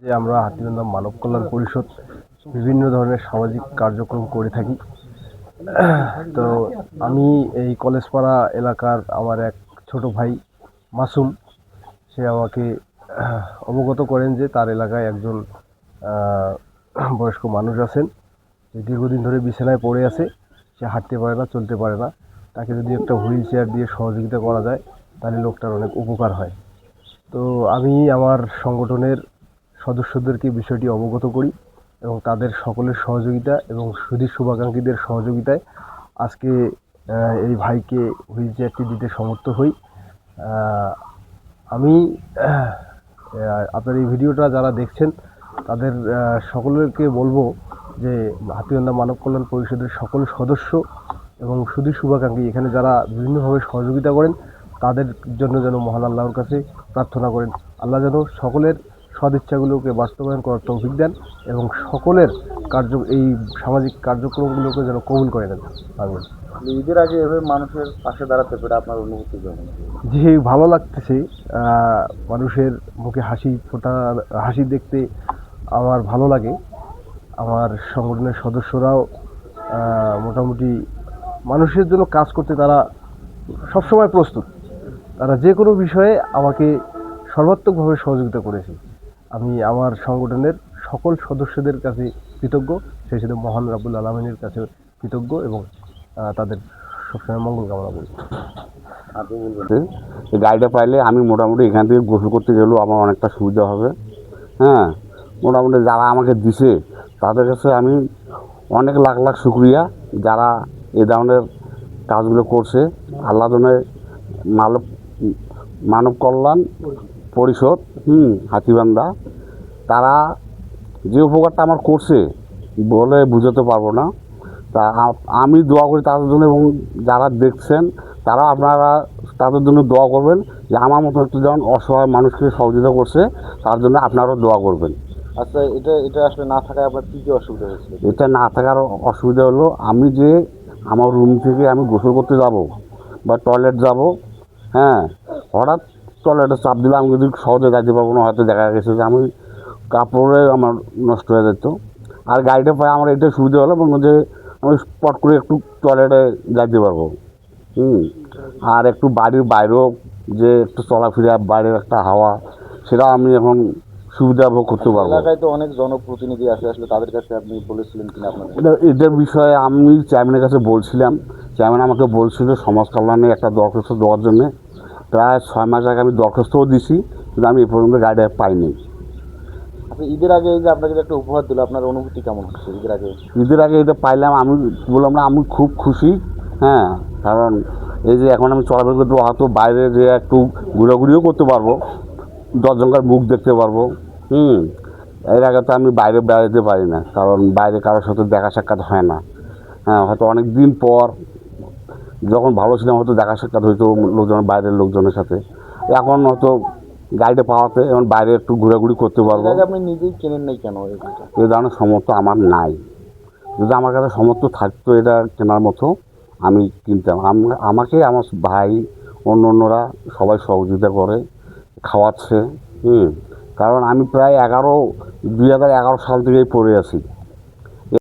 যে আমরা হাতীবান্ধা মানব কল্যাণ পরিষদ বিভিন্ন ধরনের সামাজিক কার্যক্রম করে থাকি। তো আমি এই কলেজপাড়া এলাকার আমার এক ছোট ভাই মাসুম, সে আমাকে অবগত করেন যে তার এলাকায় একজন বয়স্ক মানুষ আছেন, যে দীর্ঘদিন ধরে বিছানায় পড়ে আছে, সে হাঁটতে পারে না, চলতে পারে না। তাকে যদি একটা হুইল চেয়ার দিয়ে সহযোগিতা করা যায় তাহলে লোকটার অনেক উপকার হয়। তো আমি আমার সংগঠনের সদস্যদেরকে বিষয়টি অবগত করি এবং তাদের সকলের সহযোগিতা এবং সুধী শুভাকাঙ্ক্ষীদের সহযোগিতায় আজকে এই ভাইকে হুইল চেয়ারটি দিতে সমর্থ হই। আমি আপনার এই ভিডিওটা যারা দেখছেন তাদের সকলকে বলবো যে হাতীবান্ধা মানব কল্যাণ পরিষদের সকল সদস্য এবং সুধী শুভাকাঙ্ক্ষী এখানে যারা বিভিন্নভাবে সহযোগিতা করেন তাদের জন্য যেন মহান আল্লাহর কাছে প্রার্থনা করেন, আল্লাহ যেন সকলের সদিচ্ছাগুলোকে বাস্তবায়ন করার তৌফিক দেন এবং সকলের এই সামাজিক কার্যক্রমগুলোকে যেন কবুল করে নেন। আমি ঈদের আগে এভাবে মানুষের পাশে দাঁড়াতে পেরে আপনার অনুভূতি কেমন? যে ভালো লাগতেছে, মানুষের মুখে হাসি দেখতে আমার ভালো লাগে। আমার সংগঠনের সদস্যরাও মোটামুটি মানুষের জন্য কাজ করতে তারা সবসময় প্রস্তুত। তারা যে কোনো বিষয়ে আমাকে সর্বাত্মকভাবে সহযোগিতা করেছে। আমি আমার সংগঠনের সকল সদস্যদের কাছে কৃতজ্ঞ, সেই সাথে মহান রাব্বুল আলামিনের কাছে কৃতজ্ঞ এবং তাদের সবসময় মঙ্গল কামনা করি। আপনি বলবেন এই গাড়িটা পাইলে আমি মোটামুটি এখান থেকে গোসল করতে গেলেও আমার অনেকটা সুবিধা হবে। হ্যাঁ, মোটামুটি যারা আমাকে দিছে তাদের কাছে আমি অনেক লাখ লাখ শুক্রিয়া, যারা এই ধরনের কাজগুলো করছে। আল্লাহ মানব মানব কল্যাণ পরিষদ হাতীবান্ধা, তারা যে উপকারটা আমার করছে বলে বুঝাতে পারবো না। তা আমি দোয়া করি তাদের জন্য, এবং যারা দেখছেন তারা আপনারা তাদের জন্য দোয়া করবেন যে আমার মতো একটু যেমন অসহায় মানুষকে সহযোগিতা করছে তার জন্য আপনারাও দোয়া করবেন। আচ্ছা, এটা আসলে না থাকায় আপনার কী কী অসুবিধা হয়েছিল? এটা না থাকার অসুবিধা হলো, আমি যে আমার রুম থেকে আমি গোসল করতে যাব বা টয়লেট যাব, হ্যাঁ, হঠাৎ টয়লেটে চাপ দিলে আমি যদি সহজে যাইতে পারবো না, হয়তো দেখা গেছে যে আমি কাপড়ে আমার নষ্ট হয়ে যেত। আর গাড়িটা পাই আমার এটা সুবিধা হলো যে আমি স্পট করে একটু টয়লেটে যাইতে পারবো। আর একটু বাড়ির বাইরেও যে একটু চলাফেরা, বাইরের একটা হাওয়া, সেটা আমি এখন সুবিধা ভোগ করতে পারবো। এলাকায় তো অনেক জনপ্রতিনিধি আছে, আসলে তাদের কাছে আপনি বলেছিলেন কিনা আপনার? এদের বিষয়ে আমি চেয়ারম্যানের কাছে বলছিলাম, চেয়ারম্যান আমাকে বলছিল সমাজ কল্যাণে একটা দরখাস্ত দেওয়ার জন্যে। প্রায় 6 মাস আগে আমি দরখাস্তও দিছি, কিন্তু আমি এ পর্যন্ত গাড়িটা পাইনি। আপনি ঈদের আগে এই যে আপনাকে যে একটা উপহার দিল, আপনার অনুভূতি কেমন হচ্ছে ঈদের আগে? ঈদের আগে এটা পাইলাম, আমি বললাম না আমি খুব খুশি। হ্যাঁ, কারণ এই যে এখন আমি চলাফেরা করতে হয়তো বাইরে যে একটু ঘোরাঘুরিও করতে পারবো, 10 জনকার মুখ দেখতে পারবো। এর আগে তো আমি বাইরে বেড়াতে পারি না, কারণ বাইরে কারোর সাথে দেখা সাক্ষাৎ হয় না। হ্যাঁ, হয়তো অনেক দিন পর যখন ভালো ছিলাম হয়তো দেখা সাক্ষাৎ হইতো বাইরের লোকজনের সাথে। এখন হয়তো গাড়িটা পাওয়াতে এখন বাইরে একটু ঘোরাঘুরি করতে পারবো। আপনি নিজেই কেনেন নাই কেন? এই ধরনের সামর্থ্য আমার নাই। যদি আমার কাছে সামর্থ্য থাকতো এটা কেনার মতো, আমি কিনতাম। আমাকে আমার ভাই অন্যরা সবাই সহযোগিতা করে খাওয়াচ্ছে। কারণ আমি প্রায় 2011 সাল থেকেই পড়ে আছি।